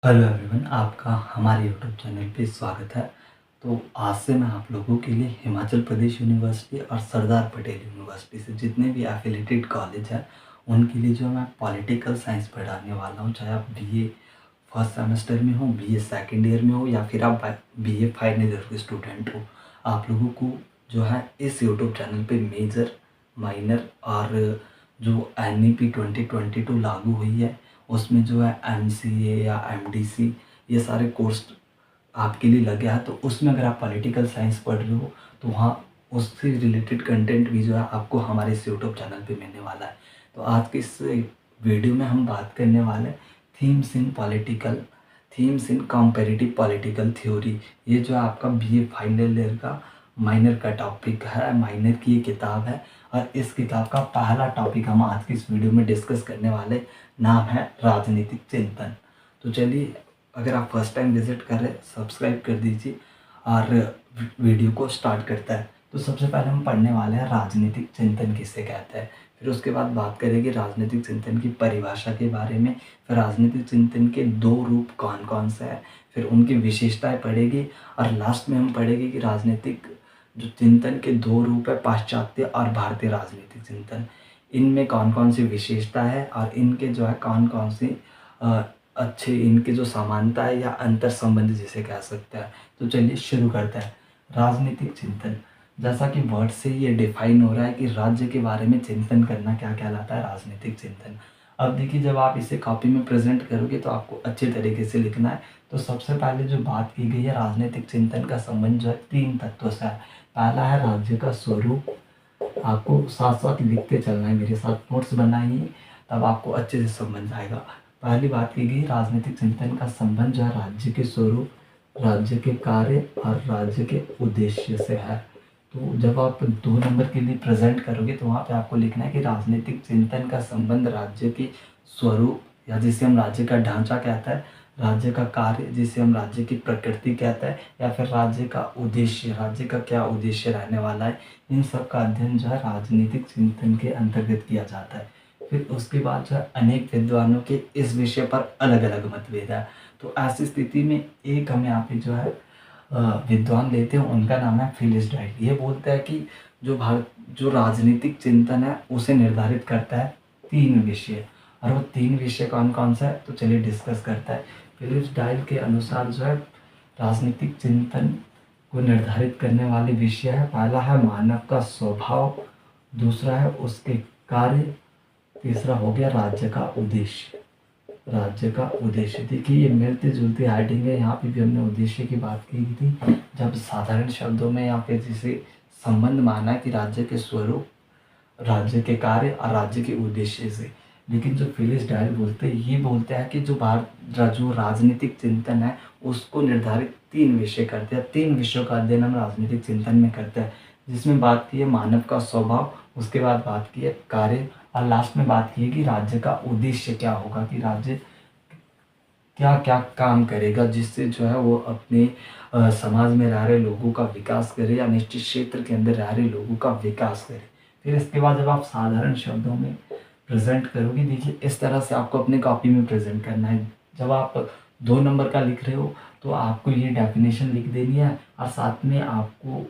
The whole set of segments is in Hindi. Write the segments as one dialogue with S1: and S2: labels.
S1: हेलो एवरीवन, आपका हमारे यूट्यूब चैनल पे स्वागत है। तो आज से मैं आप लोगों के लिए हिमाचल प्रदेश यूनिवर्सिटी और सरदार पटेल यूनिवर्सिटी से जितने भी एफिलेटेड कॉलेज हैं उनके लिए जो मैं पॉलिटिकल साइंस पढ़ाने वाला हूँ। चाहे आप बीए फर्स्ट सेमेस्टर में हो, बीए सेकेंड ईयर में हो या फिर आप बीए फाइनल ईयर के स्टूडेंट हो, आप लोगों को जो है इस यूट्यूब चैनल पे मेजर, माइनर और जो NEP 2022 लागू हुई है उसमें जो है MCA या MDC ये सारे कोर्स आपके लिए लगे हैं। तो उसमें अगर आप पॉलिटिकल साइंस पढ़ रहे हो तो वहाँ उससे रिलेटेड कंटेंट भी जो है आपको हमारे इस यूट्यूब चैनल पे मिलने वाला है। तो आज के इस वीडियो में हम बात करने वाले हैं थीम्स इन कंपैरेटिव पॉलिटिकल थ्योरी। ये जो है आपका बीए फाइनल ईयर का माइनर का टॉपिक है, माइनर की ये किताब है और इस किताब का पहला टॉपिक हम आज की इस वीडियो में डिस्कस करने वाले नाम है राजनीतिक चिंतन। तो चलिए, अगर आप फर्स्ट टाइम विजिट कर रहे हैं सब्सक्राइब कर दीजिए और वीडियो को स्टार्ट करता है। तो सबसे पहले हम पढ़ने वाले हैं राजनीतिक चिंतन किसे कहते हैं, फिर उसके बाद बात करेंगे राजनीतिक चिंतन की परिभाषा के बारे में, फिर राजनीतिक चिंतन के दो रूप कौन कौन से हैं, फिर उनकी विशेषताएं पढ़ेगी और लास्ट में हम पढ़ेंगे कि राजनीतिक जो चिंतन के दो रूप है, पाश्चात्य और भारतीय राजनीतिक चिंतन, इनमें कौन कौन सी विशेषता है और इनके जो है कौन कौन सी अच्छे इनके जो समानता है या अंतर संबंध जिसे कह सकते हैं। तो चलिए शुरू करते हैं। राजनीतिक चिंतन, जैसा कि वर्ड से ये डिफाइन हो रहा है कि राज्य के बारे में चिंतन करना क्या कहलाता है, राजनीतिक चिंतन। अब देखिए, जब आप इसे कॉपी में प्रेजेंट करोगे तो आपको अच्छे तरीके से लिखना है। तो सबसे पहले जो बात की गई है, राजनीतिक चिंतन का संबंध जो है तीन तत्वों से है। पहला है राज्य का स्वरूप, आपको साथ साथ लिखते चलना है, मेरे साथ नोट्स बनाइए तब आपको अच्छे से समझ आएगा। पहली बात की गई, राजनीतिक चिंतन का संबंध जो है राज्य के स्वरूप, राज्य के कार्य और राज्य के उद्देश्य से है। तो जब आप 2 नंबर के लिए प्रेजेंट करोगे तो वहाँ पे आपको लिखना है कि राजनीतिक चिंतन का संबंध राज्य के स्वरूप या जिसे हम राज्य का ढांचा कहता है, राज्य का कार्य जिसे हम राज्य की प्रकृति कहता है, या फिर राज्य का उद्देश्य, राज्य का क्या उद्देश्य रहने वाला है, इन सब का अध्ययन जो है राजनीतिक चिंतन के अंतर्गत किया जाता है। फिर उसके बाद जो है अनेक विद्वानों के इस विषय पर अलग अलग मतभेद है। तो ऐसी स्थिति में एक हम यहाँ पे जो है विद्वान लेते हैं, उनका नाम है फिलिस डाइट। ये बोलता है कि जो राजनीतिक चिंतन है उसे निर्धारित करता है 3 विषय, और वो 3 विषय कौन कौन सा है तो चलिए डिस्कस करता है। फिलिप्स डायल के अनुसार जो है राजनीतिक चिंतन को निर्धारित करने वाले विषय है, पहला है मानव का स्वभाव, दूसरा है उसके कार्य, तीसरा हो गया राज्य का उद्देश्य। राज्य का उद्देश्य, देखिए ये मिलती जुलती हेडिंग है। यहाँ पे भी हमने उद्देश्य की बात की थी, जब साधारण शब्दों में यहाँ पे जिसे संबंध माना कि राज्य के स्वरूप, राज्य के कार्य और राज्य के उद्देश्य से। लेकिन जो फिलिस डायल बोलते हैं, ये बोलते हैं कि जो राजनीतिक चिंतन है उसको निर्धारित 3 विषय करते हैं। 3 विषयों का अध्ययन हम राजनीतिक चिंतन में करते हैं, जिसमें बात की है मानव का स्वभाव, उसके बाद बात की है कार्य और लास्ट में बात की है कि राज्य का उद्देश्य क्या होगा, कि राज्य क्या क्या काम करेगा जिससे जो है वो अपने समाज में रह रहे लोगों का विकास करे या निश्चित क्षेत्र के अंदर रह रहे लोगों का विकास करे। फिर इसके बाद जब आप साधारण शब्दों में प्रेजेंट करोगे, देखिए इस तरह से आपको अपनी कॉपी में प्रेजेंट करना है। जब आप 2 नंबर का लिख रहे हो तो आपको ये डेफिनेशन लिख देनी है और साथ में आपको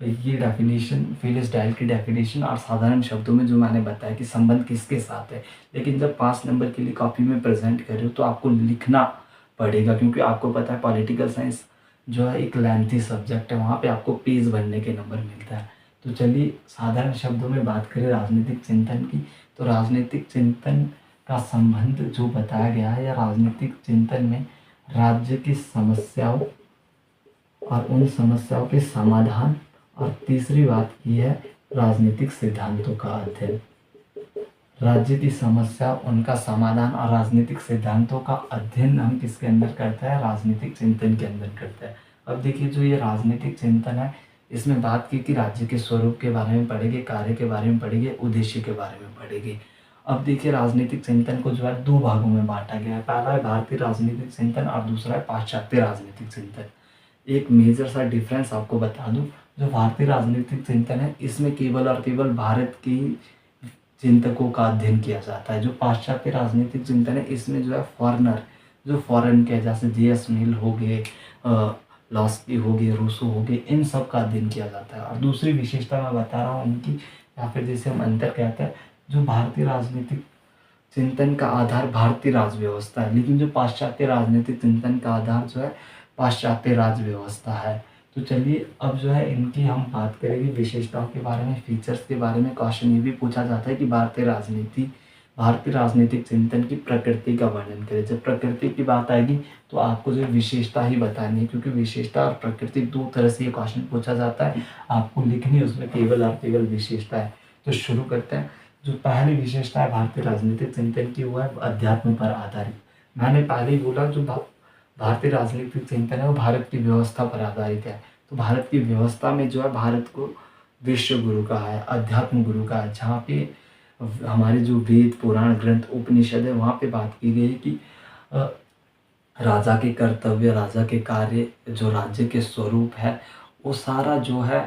S1: ये डेफिनेशन, फिलिस डायल की डेफिनेशन और साधारण शब्दों में जो मैंने बताया कि संबंध किसके साथ है। लेकिन जब 5 नंबर के लिए कॉपी में प्रेजेंट कर रहे हो तो आपको लिखना पड़ेगा, क्योंकि आपको पता है पॉलिटिकल साइंस जो है एक लेंथी सब्जेक्ट है, वहाँ पे आपको पेज भरने के नंबर मिलता है। तो चलिए साधारण शब्दों में बात करें राजनीतिक चिंतन की, तो राजनीतिक चिंतन का संबंध जो बताया गया है, या राजनीतिक चिंतन में राज्य की समस्याओं और उन समस्याओं के समाधान, और तीसरी बात की है राजनीतिक सिद्धांतों का अध्ययन। राज्य की समस्या, उनका समाधान और राजनीतिक सिद्धांतों का अध्ययन हम किसके अंदर करते हैं, राजनीतिक चिंतन के अंदर करते हैं। अब देखिए जो ये राजनीतिक चिंतन है, इसमें बात की कि राज्य के स्वरूप के बारे में पढ़ेंगे, कार्य के बारे में पढ़ेंगे, उद्देश्य के बारे में पढ़ेंगे। अब देखिए राजनीतिक चिंतन को जो है 2 भागों में बांटा गया है। पहला है भारतीय राजनीतिक चिंतन और दूसरा है पाश्चात्य राजनीतिक चिंतन। एक मेजर सा डिफरेंस आपको बता दूं, जो भारतीय राजनीतिक चिंतन है इसमें केवल और केवल भारत की चिंतकों का अध्ययन किया जाता है। जो पाश्चात्य राजनीतिक चिंतन है इसमें जो है फॉरेनर, जो फॉरेन के जैसे जे.एस. मिल हो गए, लॉस्की हो गए, रूसो हो गए, इन सब का अध्ययन किया जाता है। और दूसरी विशेषता मैं बता रहा हूँ इनकी, या फिर जिसे हम अंतर कहते हैं, जो भारतीय राजनीतिक चिंतन का आधार भारतीय राज व्यवस्था है, लेकिन जो पाश्चात्य राजनीतिक चिंतन का आधार जो है पाश्चात्य राज व्यवस्था है। तो चलिए अब जो है इनकी हम बात करेंगे विशेषताओं के बारे में, फीचर्स के बारे में। क्वेश्चन ये भी पूछा जाता है कि भारतीय राजनीतिक चिंतन की प्रकृति का वर्णन करें। जब प्रकृति की बात आएगी तो आपको जो विशेषता ही बतानी है, क्योंकि विशेषता और प्रकृति दो तरह से ये क्वेश्चन पूछा जाता है, आपको लिखनी उसमें केवल और केवल विशेषता है। तो शुरू करते हैं। जो पहली विशेषता है भारतीय राजनीतिक चिंतन की, वो है अध्यात्म पर आधारित। मैंने पहले ही बोला जो भारतीय राजनीतिक चिंतन है वो भारत की व्यवस्था पर आधारित है। तो भारत की व्यवस्था में जो है भारत को विश्व गुरु का है, अध्यात्म गुरु का है, जहाँ पे हमारे जो वेद पुराण ग्रंथ उपनिषद है वहाँ पे बात की गई है कि राजा के कर्तव्य, राजा के कार्य, जो राज्य के स्वरूप है, वो सारा जो है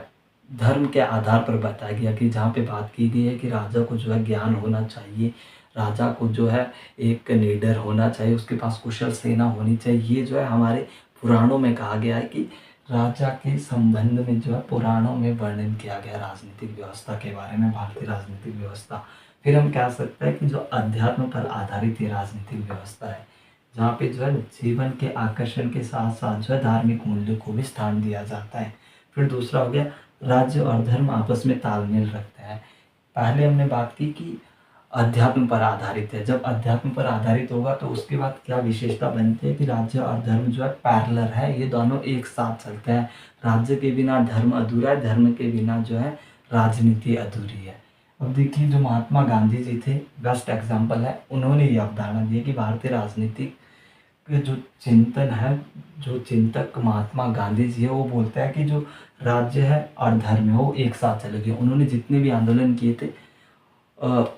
S1: धर्म के आधार पर बताया गया। कि जहाँ पे बात की गई है कि राजा को जो है ज्ञान होना चाहिए, राजा को जो है एक निडर होना चाहिए, उसके पास कुशल सेना होनी चाहिए। ये जो है हमारे पुराणों में कहा गया है कि राजा के संबंध में जो है पुराणों में वर्णन किया गया राजनीतिक व्यवस्था के बारे में, भारतीय राजनीतिक व्यवस्था। फिर हम कह सकते हैं कि जो अध्यात्म पर आधारित ये राजनीतिक व्यवस्था है, जहाँ पे जो है जीवन के आकर्षण के साथ साथ जो है धार्मिक मूल्यों को भी स्थान दिया जाता है। फिर दूसरा हो गया राज्य और धर्म आपस में तालमेल रखते हैं। पहले हमने बात की कि अध्यात्म पर आधारित है। जब अध्यात्म पर आधारित होगा तो उसके बाद क्या विशेषता बनती है कि राज्य और धर्म जो है पैरेलल है, ये दोनों एक साथ चलते हैं। राज्य के बिना धर्म अधूरा है, धर्म के बिना जो है राजनीति अधूरी है। अब देखिए जो महात्मा गांधी जी थे बेस्ट एग्जाम्पल है, उन्होंने ये अवधारणा दी कि भारतीय राजनीतिक जो चिंतन है, जो चिंतक महात्मा गांधी जी है, वो बोलते हैं कि जो राज्य है और धर्म है वो एक साथ चलेंगे। उन्होंने जितने भी आंदोलन किए थे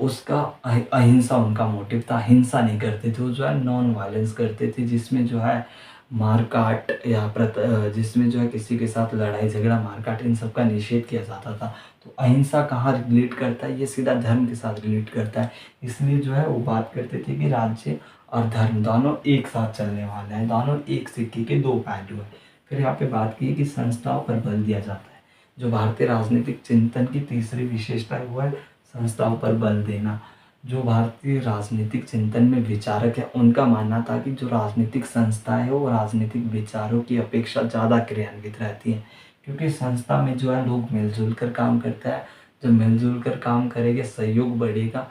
S1: उसका अहिंसा उनका मोटिव था, हिंसा नहीं करते थे, वो जो है नॉन वायलेंस करते थे, जिसमें जो है मारकाट या जिसमें जो है किसी के साथ लड़ाई झगड़ा मारकाट इन सब का निषेध किया जाता था। तो अहिंसा कहाँ रिलेट करता है, ये सीधा धर्म के साथ रिलेट करता है। इसलिए जो है वो बात करते थे कि राज्य और धर्म दोनों एक साथ चलने वाले हैं, दोनों एक सिक्के के दो पहलू हैं। फिर यहाँ पे बात की कि संस्थाओं पर बल दिया जाता है। जो भारतीय राजनीतिक चिंतन की तीसरी विशेषता है वो है संस्थाओं पर बल देना। जो भारतीय राजनीतिक चिंतन में विचारक है उनका मानना था कि जो राजनीतिक संस्थाएं है वो राजनीतिक विचारों की अपेक्षा ज़्यादा क्रियान्वित रहती हैं, क्योंकि संस्था में जो है लोग मिलजुल कर काम करते हैं। जब मिलजुल कर काम करेंगे सहयोग बढ़ेगा,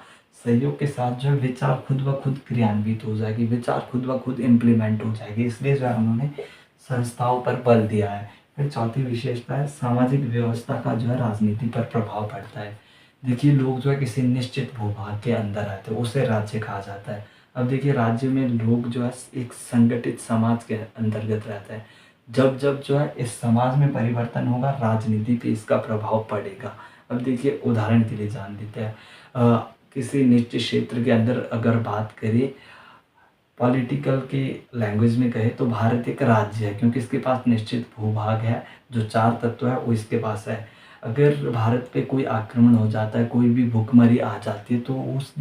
S1: सहयोग के साथ जो है विचार खुद ब खुद क्रियान्वित हो जाएगी, विचार खुद ब खुद इम्प्लीमेंट हो जाएगी। इसलिए जो है उन्होंने संस्थाओं पर बल दिया है। फिर चौथी विशेषता है सामाजिक व्यवस्था का जो है राजनीति पर प्रभाव पड़ता है। देखिए लोग जो है किसी निश्चित भूभाग के अंदर रहते हैं, उसे राज्य कहा जाता है। अब देखिए राज्य में लोग जो है एक संगठित समाज के अंतर्गत रहते हैं। जब जब जो है इस समाज में परिवर्तन होगा राजनीति पे इसका प्रभाव पड़ेगा। अब देखिए उदाहरण के लिए जान लेते हैं, किसी निश्चित क्षेत्र के अंदर अगर बात करें पॉलिटिकल के लैंग्वेज में कहे तो भारत एक राज्य है, क्योंकि इसके पास निश्चित भूभाग है, जो 4 तत्व है वो इसके पास है। अगर भारत पे कोई आक्रमण हो जाता है, कोई भी भुखमरी आ जाती है, तो उस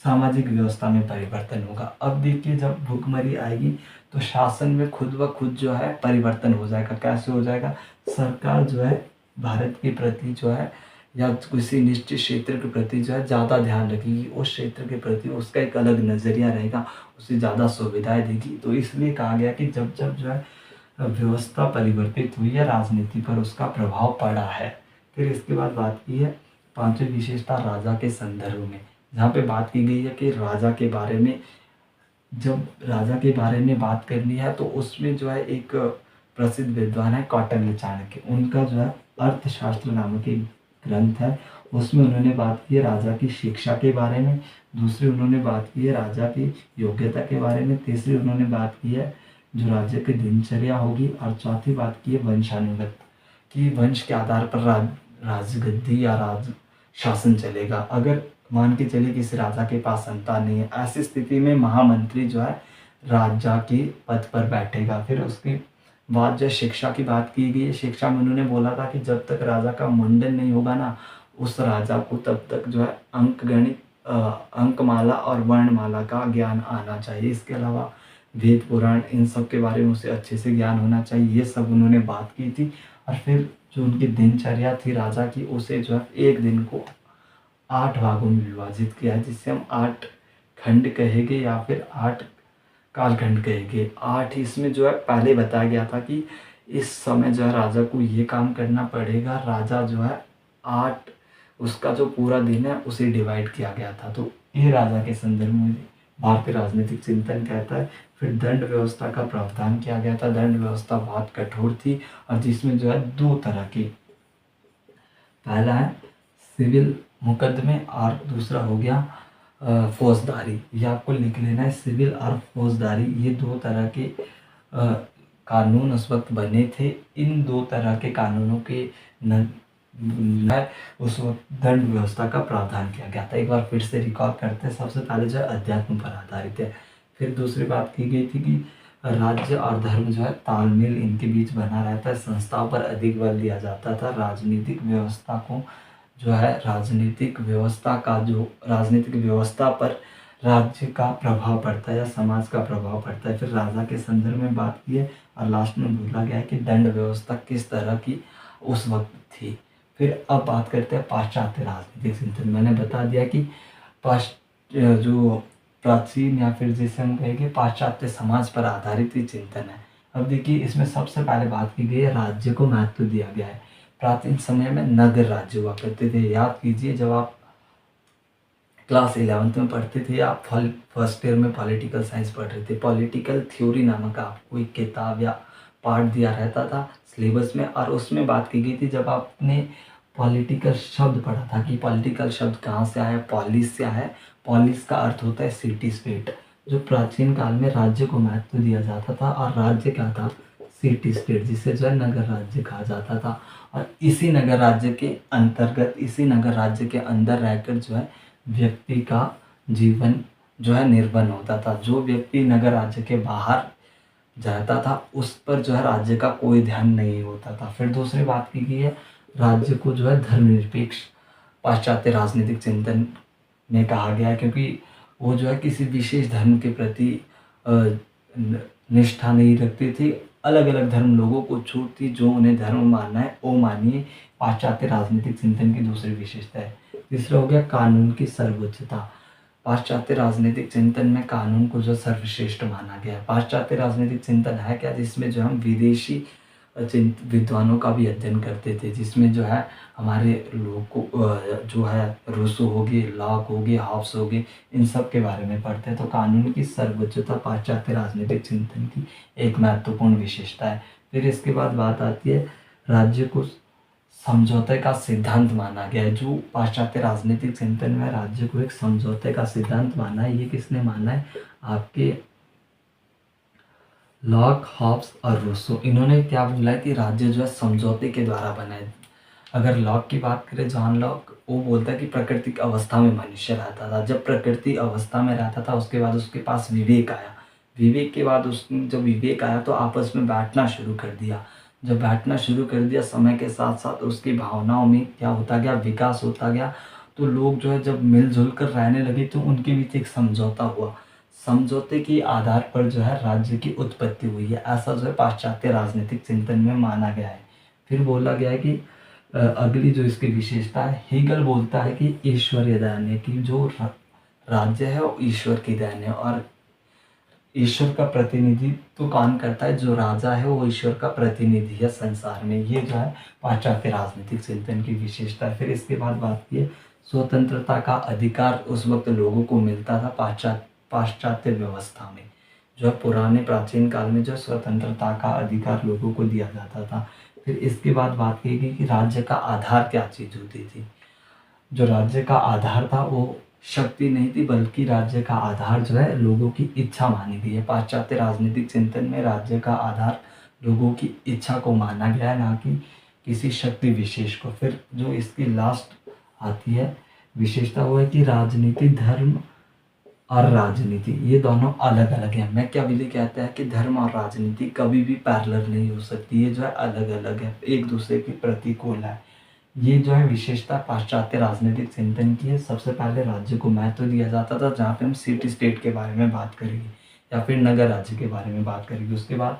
S1: सामाजिक व्यवस्था में परिवर्तन होगा। अब देखिए जब भुखमरी आएगी तो शासन में खुद ब खुद जो है परिवर्तन हो जाएगा। कैसे हो जाएगा, सरकार जो है भारत के प्रति जो है या किसी निश्चित क्षेत्र के प्रति जो है ज़्यादा ध्यान रखेगी, उस क्षेत्र के प्रति उसका एक अलग नज़रिया रहेगा, उसे ज़्यादा सुविधाएं देगी। तो इसलिए कहा गया कि जब जब जो है व्यवस्था परिवर्तित हुई है राजनीति पर उसका प्रभाव पड़ा है। फिर इसके बाद बात की है पांचवी विशेषता राजा के संदर्भ में, जहाँ पे बात की गई है कि राजा के बारे में, जब राजा के बारे में बात करनी है तो उसमें जो है एक प्रसिद्ध विद्वान है कौटिल्य चाणक्य, उनका जो है अर्थशास्त्र नामक एक ग्रंथ है, उसमें उन्होंने बात की है राजा की शिक्षा के बारे में। दूसरी उन्होंने बात की है राजा की योग्यता के बारे में। तीसरी उन्होंने बात की है जो राज्य की दिनचर्या होगी। और चौथी बात की है वंशानुगत, कि वंश के आधार पर राजगद्दी या राज शासन चलेगा। अगर मान के चलिए किसी राजा के पास संतान नहीं है, ऐसी स्थिति में महामंत्री जो है राजा के पद पर बैठेगा। फिर उसके बाद जो शिक्षा की बात की गई है, शिक्षा में उन्होंने बोला था कि जब तक राजा का मुंडन नहीं होगा ना, उस राजा को तब तक जो है अंकगणित, अंकमाला और वर्णमाला का ज्ञान आना चाहिए। इसके अलावा वेद पुराण इन सब के बारे में उसे अच्छे से ज्ञान होना चाहिए, ये सब उन्होंने बात की थी। और फिर जो उनकी दिनचर्या थी राजा की, उसे जो है एक दिन को 8 भागों में विभाजित किया है, जिसे हम 8 खंड कहेंगे या फिर 8 कालखंड कहेंगे। 8 इसमें जो है पहले बताया गया था कि इस समय जो है राजा को ये काम करना पड़ेगा। राजा जो है 8 उसका जो पूरा दिन है उसे डिवाइड किया गया था। तो ये राजा के संदर्भ में भारतीय राजनीतिक चिंतन कहता है। फिर दंड व्यवस्था का प्रावधान किया गया था। दंड व्यवस्था बहुत कठोर थी और जिसमें जो है 2 तरह की, पहला है सिविल मुकदमे और दूसरा हो गया फौजदारी। ये आपको लिख लेना है, सिविल और फौजदारी, ये 2 तरह के कानून उस वक्त बने थे। इन 2 तरह के कानूनों के उस वक्त दंड व्यवस्था का प्रावधान किया गया था। एक बार फिर से रिकॉल करते हैं। सबसे पहले जो है अध्यात्म पर आधारित है। फिर दूसरी बात की गई थी कि राज्य और धर्म जो है तालमेल इनके बीच बना रहता है। संस्थाओं पर अधिक बल दिया जाता था। राजनीतिक व्यवस्था को जो है राजनीतिक व्यवस्था पर राज्य का प्रभाव पड़ता है या समाज का प्रभाव पड़ता है। फिर राजा के संदर्भ में बात की है और लास्ट में बोला गया है कि दंड व्यवस्था किस तरह की उस वक्त थी। फिर अब बात करते हैं पाश्चात्य राजनीतिक चिंतन। मैंने बता दिया कि जो प्राचीन या फिर जिसे हम कहेंगे पाश्चात्य समाज पर आधारित ही चिंतन है। अब देखिए इसमें सबसे पहले बात की गई है राज्य को महत्व दिया गया है। प्राचीन समय में नगर राज्य हुआ करते थे। याद कीजिए जब आप क्लास 11th में पढ़ते थे या फर्स्ट ईयर में पॉलिटिकल साइंस पढ़ रहे थे, पॉलिटिकल थ्योरी नामक आपको एक किताब या पार्ट दिया रहता था सिलेबस में, और उसमें बात की गई थी जब आपने पॉलिटिकल शब्द पढ़ा था कि पॉलिटिकल शब्द कहाँ से आया, पॉलिस से आया है। पॉलिस का अर्थ होता है सिटी स्टेट। जो प्राचीन काल में राज्य को महत्व दिया जाता था और राज्य क्या था, सिटी स्टेट, जिसे जो है नगर राज्य कहा जाता था। और इसी नगर राज्य के अंतर्गत, इसी नगर राज्य के अंदर रहकर जो है व्यक्ति का जीवन जो है निर्भर होता था। जो व्यक्ति नगर राज्य के बाहर जाता था उस पर जो है राज्य का कोई ध्यान नहीं होता था। फिर दूसरी बात की गई है राज्य को जो है धर्मनिरपेक्ष पाश्चात्य राजनीतिक चिंतन में कहा गया है, क्योंकि वो जो है किसी विशेष धर्म के प्रति निष्ठा नहीं रखती थी। अलग अलग धर्म लोगों को छूट थी, जो उन्हें धर्म मानना है वो मानिए। पाश्चात्य राजनीतिक चिंतन की दूसरी विशेषता है। तीसरा हो गया कानून की सर्वोच्चता। पाश्चात्य राजनीतिक चिंतन में कानून को जो सर्वश्रेष्ठ माना गया है। पाश्चात्य राजनीतिक चिंतन है क्या, जिसमें जो हम विदेशी विद्वानों का भी अध्ययन करते थे, जिसमें जो है हमारे लोग को जो है रूसो हो गए, लॉक हो गए, हॉब्स हो गए, इन सब के बारे में पढ़ते हैं। तो कानून की सर्वोच्चता पाश्चात्य राजनीतिक चिंतन की एक महत्वपूर्ण विशेषता है। फिर इसके बाद बात आती है राज्य को समझौते का सिद्धांत माना गया है। जो पाश्चात्य राजनीतिक चिंतन में राज्य को एक समझौते का सिद्धांत माना है, ये किसने माना है, आपके लॉक, हॉब्स और रूसो। इन्होंने क्या बोला है कि राज्य जो है समझौते के द्वारा बना है। अगर लॉक की बात करें, जॉन लॉक, वो बोलता है कि प्राकृतिक अवस्था में मनुष्य रहता था। जब प्रकृति अवस्था में रहता था उसके बाद उसके पास विवेक आया। विवेक के बाद जब विवेक आया तो आपस में बैठना शुरू कर दिया। जब बैठना शुरू कर दिया, समय के साथ साथ उसकी भावनाओं में क्या होता गया, विकास होता गया। तो लोग जो है जब मिलजुल कर रहने लगे तो उनके बीच एक समझौता हुआ। समझौते के आधार पर जो है राज्य की उत्पत्ति हुई है। ऐसा जो है पाश्चात्य राजनीतिक चिंतन में माना गया है। फिर बोला गया है कि अगली जो इसकी विशेषता है, हेगल बोलता है कि ईश्वरीय दान है, कि जो राज्य है वो ईश्वर की दान है और ईश्वर का प्रतिनिधित्व तो कौन करता है, जो राजा है वो ईश्वर का प्रतिनिधि है संसार में। ये जो है पाश्चात्य राजनीतिक चिंतन की विशेषता है। फिर इसके बाद बात की है स्वतंत्रता का अधिकार उस वक्त लोगों को मिलता था पाश्चात्य व्यवस्था में। जो है पुराने प्राचीन काल में जो स्वतंत्रता का अधिकार लोगों को दिया जाता था। फिर इसके बाद बात की गई कि राज्य का आधार क्या चीज़ होती थी। जो राज्य का आधार था वो शक्ति नहीं थी, बल्कि राज्य का आधार जो है लोगों की इच्छा मानी गई है। पाश्चात्य राजनीतिक चिंतन में राज्य का आधार लोगों की इच्छा को माना गया है, ना कि किसी शक्ति विशेष को। फिर जो इसकी लास्ट आती है विशेषता वो है कि राजनीति, धर्म और राजनीति ये दोनों अलग अलग हैं। मैकियावेली कहता है कि धर्म और राजनीति कभी भी पैरेलल नहीं हो सकती, ये जो है अलग अलग है, एक दूसरे के प्रतिकूल है। ये जो है विशेषता पाश्चात्य राजनीतिक चिंतन की है। सबसे पहले राज्य को महत्व दिया जाता था, जहाँ पे हम सिटी स्टेट के बारे में बात करेंगे या फिर नगर राज्य के बारे में बात करेगी। उसके बाद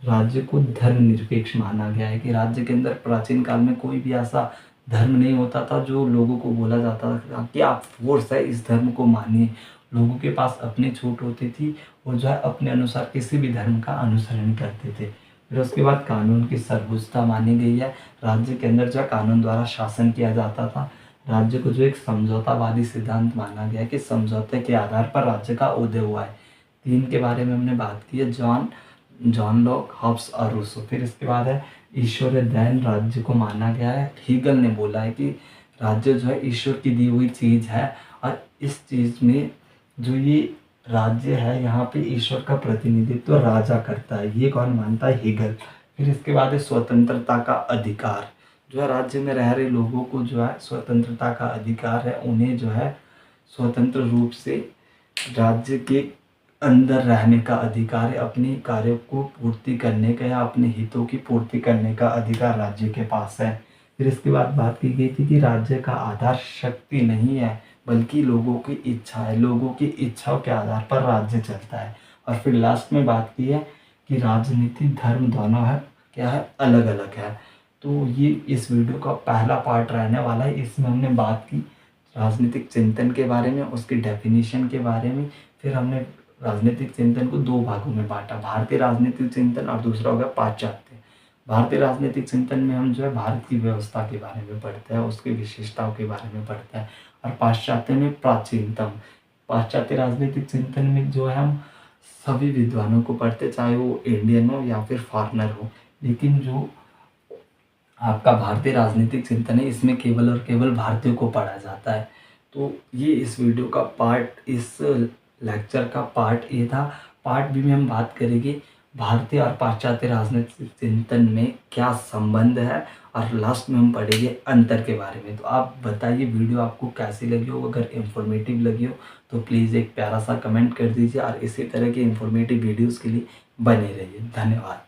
S1: राज्य को धर्मनिरपेक्ष माना गया है कि राज्य के अंदर प्राचीन काल में कोई भी ऐसा धर्म नहीं होता था जो लोगों को बोला जाता था कि आप फोर्स है इस धर्म को मानिए। लोगों के पास अपनी छूट होती थी, वो जो है अपने अनुसार किसी भी धर्म का अनुसरण करते थे। फिर उसके बाद कानून की सर्वोच्चता मानी गई है। राज्य के अंदर जो है कानून द्वारा शासन किया जाता था। राज्य को जो एक समझौतावादी सिद्धांत माना गया है कि समझौते के आधार पर राज्य का उदय हुआ है। 3 के बारे में हमने बात की है, जॉन लॉक, हॉब्स और रूसो। फिर इसके बाद है ईश्वर दैन राज्य को माना गया है। हीगल ने बोला है कि राज्य जो है ईश्वर की दी हुई चीज़ है और इस चीज़ में जो ये राज्य है यहाँ पे ईश्वर का प्रतिनिधित्व राजा करता है। ये कौन मानता है? हीगल। फिर इसके बाद है स्वतंत्रता का अधिकार। जो है राज्य में रह रहे लोगों को जो है स्वतंत्रता का अधिकार है, उन्हें जो है स्वतंत्र रूप से राज्य के अंदर रहने का अधिकार है। अपने कार्यों को पूर्ति करने का या अपने हितों की पूर्ति करने का अधिकार राज्य के पास है। फिर इसके बाद बात की गई थी कि राज्य का आधार शक्ति नहीं है बल्कि लोगों की इच्छा है। लोगों की इच्छाओं के आधार पर राज्य चलता है। और फिर लास्ट में बात की है कि राजनीति धर्म दोनों है क्या है, अलग अलग है। तो ये इस वीडियो का पहला पार्ट रहने वाला है। इसमें हमने बात की राजनीतिक चिंतन के बारे में, उसकी डेफिनेशन के बारे में। फिर हमने राजनीतिक चिंतन को 2 भागों में बांटा, भारतीय राजनीतिक चिंतन और दूसरा हो गया पाश्चात्य। भारतीय राजनीतिक चिंतन में हम जो है भारत की व्यवस्था के बारे में पढ़ते हैं, उसकी विशेषताओं के बारे में पढ़ते हैं। और पाश्चात्य में प्राचीनतम। पाश्चात्य राजनीतिक चिंतन में जो है हम सभी विद्वानों को पढ़ते, चाहे वो इंडियन हो या फिर फॉरेनर हो। लेकिन जो आपका भारतीय राजनीतिक चिंतन है इसमें केवल और केवल भारतीयों को पढ़ा जाता है। तो ये इस वीडियो का पार्ट, इस लेक्चर का पार्ट ए था। पार्ट बी में हम बात करेंगे भारतीय और पाश्चात्य राजनीतिक चिंतन में क्या संबंध है और लास्ट में हम पढ़ेंगे अंतर के बारे में। तो आप बताइए वीडियो आपको कैसी लगी हो। अगर इन्फॉर्मेटिव लगी हो तो प्लीज़ एक प्यारा सा कमेंट कर दीजिए और इसी तरह के इन्फॉर्मेटिव वीडियोज़ के लिए बने रहिए। धन्यवाद।